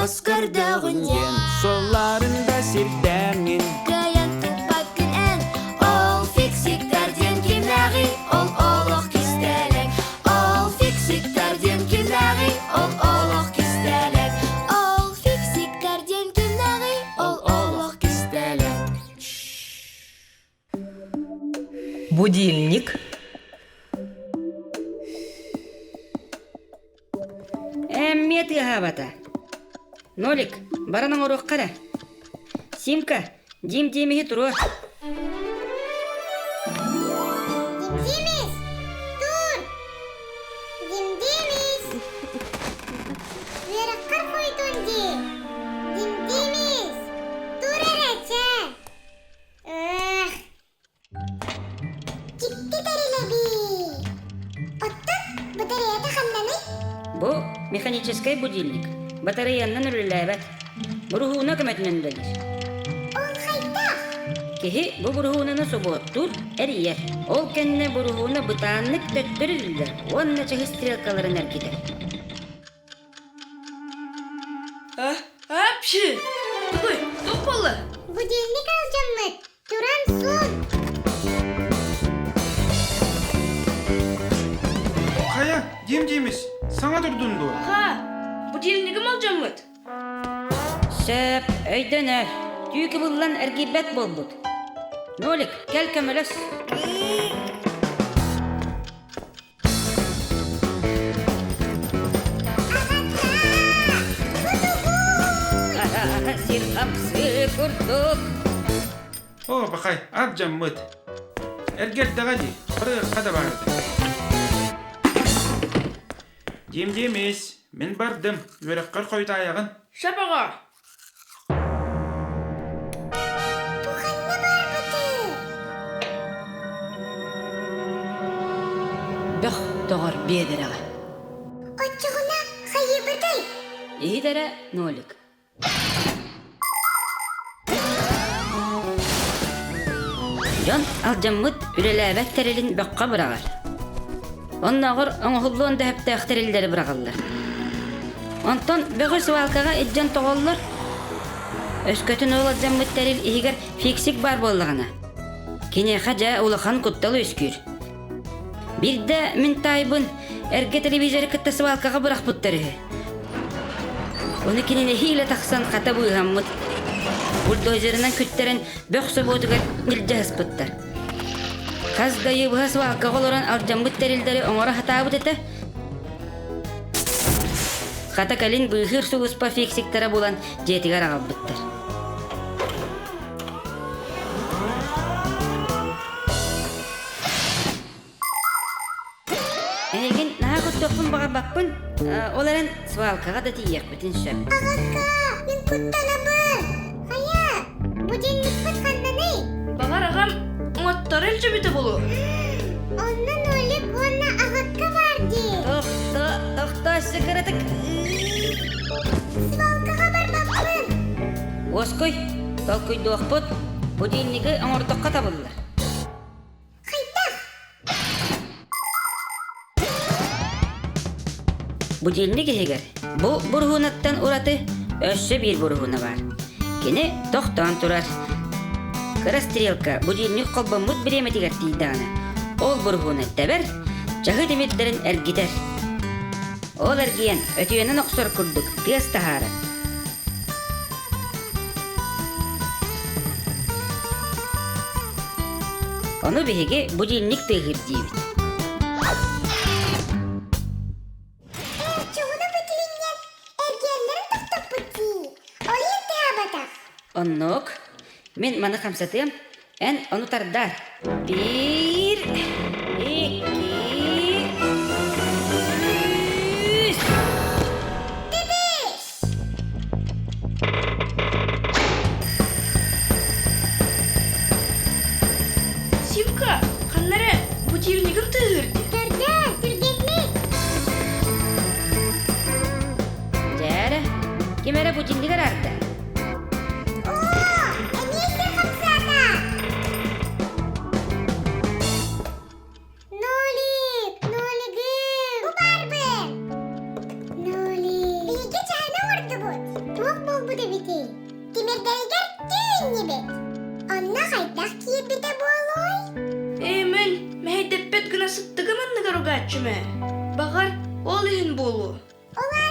Oskardağın sollarında sirdenin Gayan tupak gülen Ol fiksikler diyen kimleri Ol oluk kistelek Ol fiksikler diyen kimleri Ol oluk kistelek Ol fiksikler diyen kimleri Ol oluk kistelek Будильник. Әммет ғабата. Нолик, бараның ұрық қара. Симка, дим-демеге тұру. Dimdimis, dur. Dimdimis. Verakar koydunca. Dimdimis. Dur araca. Gitti derilebi. Ottun, batarya takanlanay. Бұ механический будильник. Батареяннан үріләбәт. Бұрғуына көмәтінен дәліз. Ол қайда? Кехи бұ бұрғуынаны сұбуаттур әрiyер. Ол кәнне бұрғуына бұтанлық төттірілдер. Онна чығы стрелкаларын әркетер. Апчи! Ой, тупала. Будильник alacağım mı? Duran sun. Kaya, Dimdimis, sana durdun du. Ха, будильнигім алжамыд. Сөп, өйден әр. Түйкі бұллан әргибәт бол бұд. Нолик, кәл көміліс. Сир қапсы күрдік. O bakay, abcam mıt. Ergel dağacı, bir kada vardı. Dimdimis, men bardım, verakar koydu ayağın. Шапаға. Tuhanna var bıdı. Бөх, тоғыр бедіріға. Açığına hayır bıdı. Ейдәрі Нолик. Жон алжаммыт үреләбәк тәрелін бөққа бұрағар. Оннағыр оңғылуын дәхіпті әқтәрелдері бұрағалар. Онтон бөғір свалкаға эджен тоғаллар. Өскөтін ол алжаммыт тәрел егер фиксик бар болдығына. Кене қажа улахан құтталы өскүр. Бірді мен тайбын әрге телевизоры кітті свалкаға бұрақ бұттары. Оны кенене хейлі тақсан қата бұйғаммыт. Бульдозерынан күттерін бөқсі бодығар үлді ғаспыттар. Қаздайы бұға свалқа қолыран алжамбыт тәрелдері оңыра хатабыт еті. Қата кәлін бұйғыр суғыспа фиксиктара болан жетігар ағалбыттар. Әнеген наға күттоқпын баға бақпын, оларын свалқаға да тиек бітін сөп. Ağaka, men kuttanabın. Hayır, budilnik kutkandanay. Бағар ағам, оңаттар әлжі біті болу. Ondan öyle bana ağaka vardı. Тоқта, сықыратық. Svalkağa var bakın. Оской, толкуйды оқпыт, будильнигі оңыртыққа табылылар. Hayda. Будильник егер, бұл бұрғынаттан ұраты өссі бір бұрғыны бар. Кені тоқтан тұрар. Қыра стрелка будильник қолбамыт біреметігер тейдіғаны. Ол бұрғыны тәбір, жағы деметтерін әргетер. Ол әргейен өтуенін оқсор күрдік, тез тахары. Оны беге будильник тығыр дейбіт. Çoğuna bıtılingen ergenlerin tıktı bıtı. Oyun tehabata. Оннок, мен маны қамсатым, ән оны тардар. Бір, екі, үш. Bebeş. Симка, қаннары будильнигім тығырды. Törde, türgenlik. Жәрі, кемәрі будильнигер арты. Oo, eniyse kapsana. Nolik, noligim. Bu barbı. Nolik. Bilge çayna vurdu bu. bu da biti. Timirdereger tüyünni bit. Onna kaydak kiyip bite boloy. Мен мәйдеппет гына сыттыгымын ныгар угаччыме. Багар ол иһин болу. Ola